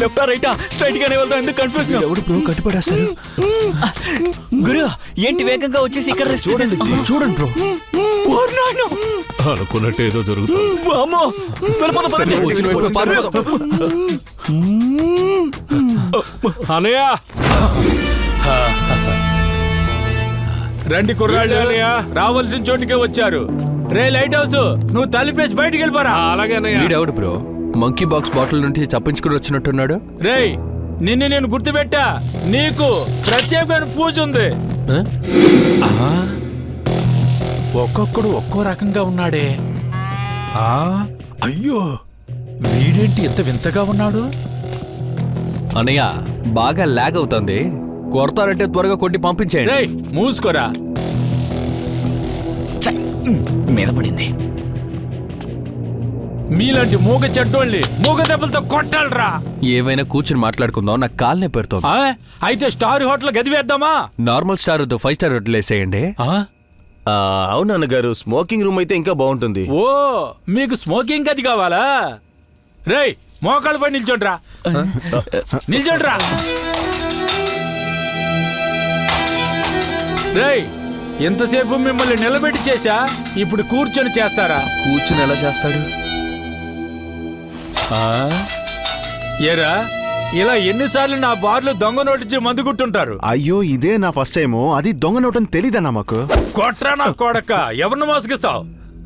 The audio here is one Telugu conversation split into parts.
లెఫ్ట్ రైటా స్ట్రైట్ గానే వెళ్తాం, ఎందుకు కన్ఫ్యూజ్? ఎవడు బ్రో కట్టుపడేస్తారు? గురు ఏంటి వేగంగా వచ్చేసి ఇక్కడ చూడండి బ్రో. అనుకున్నట్టు ఏదో జరుగుతుంది. అనయ్య రండి కుర్రాళ్ళు, అనయ్య రావాల్సిన చోటుకే వచ్చారు. రే లైట్ హౌస్, నువ్వు తలిపేసి బయటికి వెళ్ళిపోరా. అలాగే వీడెవడు బ్రో మంకీ బాక్స్ బాటిల్ నుండి తప్పించుకుని వచ్చినట్టున్నాడు? రేయ్ నిన్ను నేను గుర్తుపెట్టా, నీకు ప్రత్యేకమైన పూజ ఉంది. ఒక్కొక్కడు ఒక్కో రకంగా ఉన్నాడే. అయ్యో వీడేంటి ఎంత వింతగా ఉన్నాడు? అన్నయ్య బాగా లాగ్ అవుతుంది, కొడతారంటే త్వరగా కొట్టి పంపించేయండి. రేయ్ మూసుకోరా. మీద పడింది. మీలాంటి మూగ చెడ్డోళ్ళని మూగ దెబ్బలతో కొట్టాలరా. ఏవైనా కూర్చుని మాట్లాడుకుందాం, నాకు కాల్నే పెడుతోంది. అయితే స్టార్ హోటల్ గది వేద్దామా? నార్మల్ స్టార్ 5 స్టార్ హోటల్ వేసేయండి. అవును అన్నగారు, స్మోకింగ్ రూమ్ అయితే ఇంకా బాగుంటుంది. ఓ మీకు స్మోకింగ్ గది కావాలా? రేయ్ మోకాళ్ళ పై నిల్చోండ్రా, నిల్చోండ్రా. రేయ్ ఎంతసేపు మిమ్మల్ని నిలబెట్టి చేశా, ఇప్పుడు కూర్చొని చేస్తారా? కూర్చుని ఎలా చేస్తాడు? ఏరా ఇలా ఎన్నిసార్లు నా బార్లు దొంగ నోటించి మందు గుట్టుంటారు? అయ్యో ఇదే నా ఫస్ట్ టైము. అది దొంగ నోటని తెలీదన్నా మాకు. కొట్రా నా కొడక, ఎవరిని మోసగిస్తావు?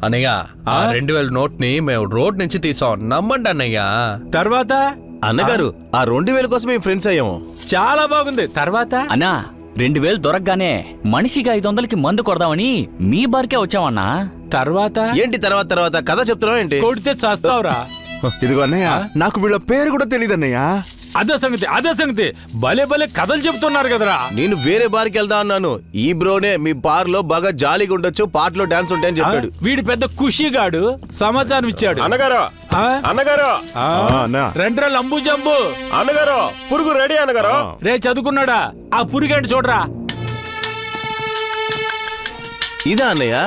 అన్నయ్య 2000 నోట్ ని మేము రోడ్ నుంచి తీసాం, నమ్మండి అన్నయ్య. తర్వాత అన్నగారు ఆ 2000 కోసం మేము ఫ్రెండ్స్ అయ్యాము. చాలా బాగుంది. తర్వాత అన్నా 2000 దొరకగానే మనిషికి 500కి మందు కొడదామని మీ బార్కే వచ్చామన్నా. తర్వాత ఏంటి తర్వాత కథ చెప్తున్నావు ఏంటి? కొడితే చేస్తావురా. ఇదిగో అన్నయ్య, నాకు వీళ్ళ పేరు కూడా తెలియదన్నయ్య. అదే సంగతి భలే భలే కథలు చెప్తున్నారు కదరా. నేను వేరే బార్కి వెళ్దా అన్నాను. ఈ బ్రోనే మీ బార్ లో బాగా జాలీగా ఉండొచ్చు, పాటలో డాన్స్ ఉంటాయని చెప్పాడు. వీడి పెద్ద ఖుషిగాడు సమాచారం ఇచ్చాడు. అన్నగారు అన్నగారు రెండ్రా లంబు జంబు. అన్నగారు పురుగు రెడీ అన్నగారు. రే చదువుకున్నాడా? ఆ పురుగేంటి చూడరా. ఇదా అన్నయ్య?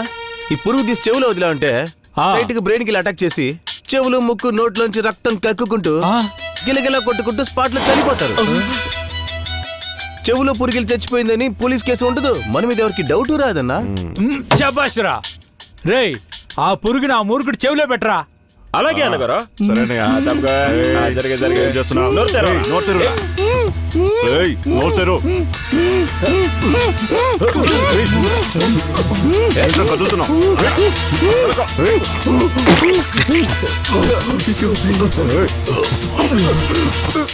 ఈ పురుగు తీసి చెవులో వదిలా ఉంటే స్ట్రైట్ గా బ్రెయిన్ కి అటాక్ చేసి చెవులు ముక్కు నోట్లోంచి రక్తం కక్కుకుంటూ గిలగిలా కొట్టుకుంటూ స్పాట్ లో చనిపోతారు. చెవులో పురుగులు చచ్చిపోయిందని పోలీస్ కేసు ఉండదు, మన మీద ఎవరికి డౌట్ రాదన్నా. శభాష్ రా. రేయ్ ఆ పురుగుని ఆ మూర్ఖుడు చెవిలో పెట్టరా. అలాగే అన్నగారు.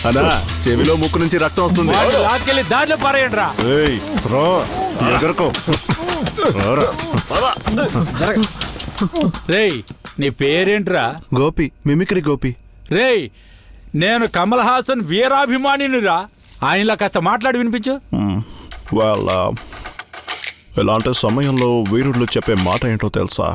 అన్నా చెవిలో ముక్కు నుంచి రక్తం వస్తుంది. లాక్కెళ్ళి దారిలో పారేయండి రా. రేయ్ నీ పేరేంట్రా? గోపి, మిమిక్రీ గోపి. రేయ్ నేను కమల్ హాసన్ వీరాభిమానినిరా. ఆయనలా కాస్త మాట్లాడి వినిపించు. వాళ్ళ ఇలాంటి సమయంలో వీరుళ్ళు చెప్పే మాట ఏంటో తెలుసా?